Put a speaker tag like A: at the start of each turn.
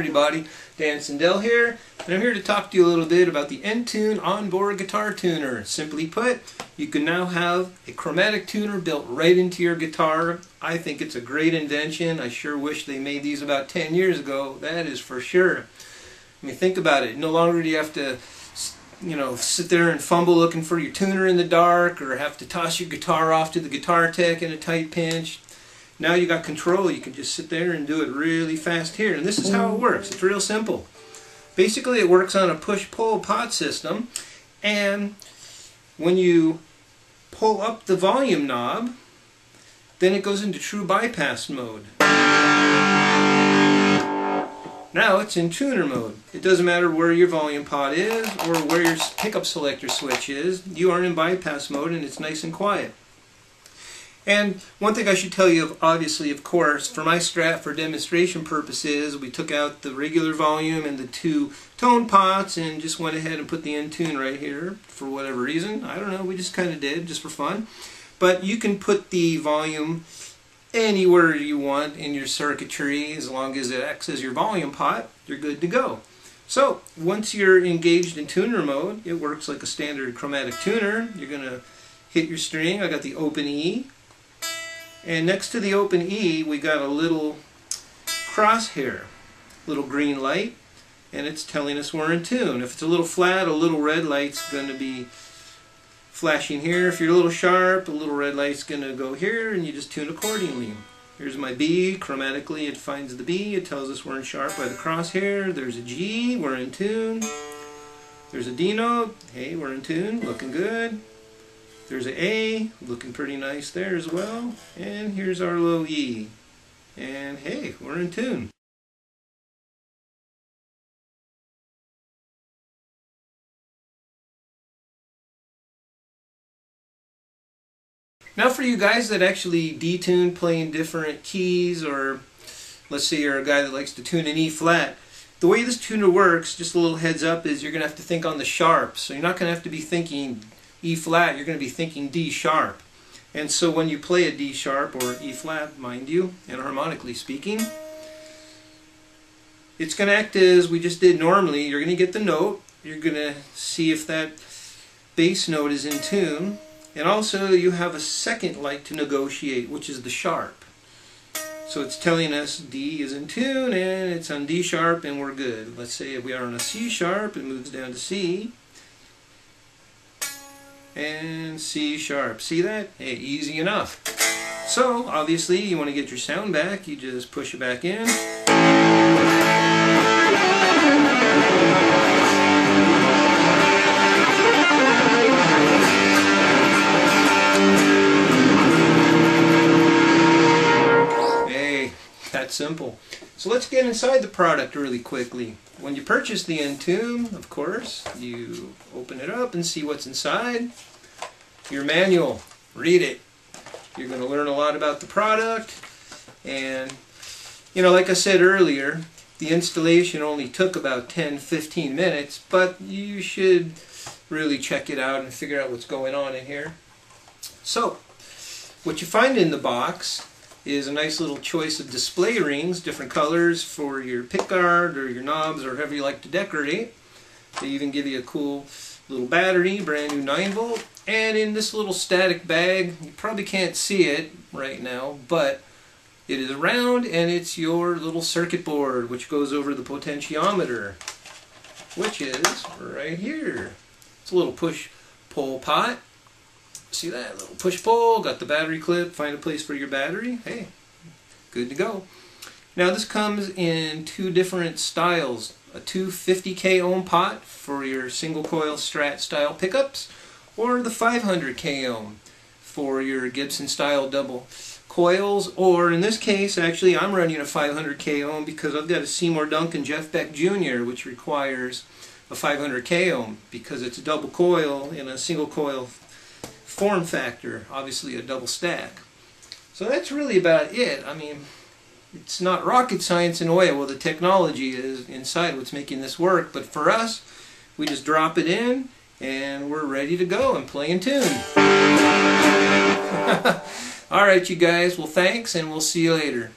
A: everybody, Dan Sindel here, and I'm here to talk to you a little bit about the N-Tune onboard guitar tuner. Simply put, you can now have a chromatic tuner built right into your guitar. I think it's a great invention. I sure wish they made these about 10 years ago, that is for sure. I mean, think about it. No longer do you have to sit there and fumble looking for your tuner in the dark, or have to toss your guitar off to the guitar tech in a tight pinch. Now you got control. You can just sit there and do it really fast here. And this is how it works. It's real simple. Basically, it works on a push-pull pot system, and when you pull up the volume knob, then it goes into true bypass mode. Now it's in tuner mode. It doesn't matter where your volume pot is or where your pickup selector switch is. You are in bypass mode and it's nice and quiet. And one thing I should tell you, obviously, of course, for my Strat, for demonstration purposes, we took out the regular volume and the two tone pots and just went ahead and put the N-Tune right here for whatever reason. I don't know, we just kind of did, just for fun. But you can put the volume anywhere you want in your circuitry. As long as it acts as your volume pot, you're good to go. So once you're engaged in tuner mode, it works like a standard chromatic tuner. You're going to hit your string. I got the open E, and next to the open E we got a little crosshair, little green light, and it's telling us we're in tune. If it's a little flat, a little red light's going to be flashing here. If you're a little sharp, a little red light's going to go here, and you just tune accordingly. Here's my B. Chromatically it finds the B. It tells us we're in sharp by the crosshair. There's a G. We're in tune. There's a D note. Hey, we're in tune. Looking good. There's an A. Looking pretty nice there as well. And here's our low E. And hey, we're in tune. Now for you guys that actually detune playing different keys, or let's say you're a guy that likes to tune an E flat, the way this tuner works, just a little heads up, is you're going to have to think on the sharps. So you're not going to have to be thinking E flat, you're going to be thinking D sharp. And so when you play a D sharp, or E flat, mind you, and harmonically speaking, it's going to act as we just did normally. You're going to get the note, you're going to see if that bass note is in tune. And also you have a second light to negotiate, which is the sharp. So it's telling us D is in tune and it's on D sharp and we're good. Let's say if we are on a C sharp, it moves down to C. And C sharp. See that? Hey, easy enough. So obviously you want to get your sound back, you just push it back in. That's simple. So let's get inside the product really quickly. When you purchase the N-Tune, of course, you open it up and see what's inside. Your manual. Read it. You're going to learn a lot about the product. And, like I said earlier, the installation only took about 10-15 minutes, but you should really check it out and figure out what's going on in here. So, what you find in the box is a nice little choice of display rings, different colors for your pickguard or your knobs or however you like to decorate. They even give you a cool little battery, brand new 9-volt, and in this little static bag, you probably can't see it right now, but it is round and it's your little circuit board, which goes over the potentiometer, which is right here. It's a little push-pull pot. See that? Little push-pull, got the battery clip, find a place for your battery. Hey, good to go. Now this comes in two different styles. A 250K ohm pot for your single coil Strat style pickups, or the 500K ohm for your Gibson style double coils, or in this case actually I'm running a 500K ohm because I've got a Seymour Duncan Jeff Beck Jr. which requires a 500K ohm because it's a double coil in a single coil form factor, obviously a double stack. So that's really about it. I mean, it's not rocket science in a way. Well, the technology is inside what's making this work, but for us, we just drop it in and we're ready to go and play in tune. Alright you guys, well thanks and we'll see you later.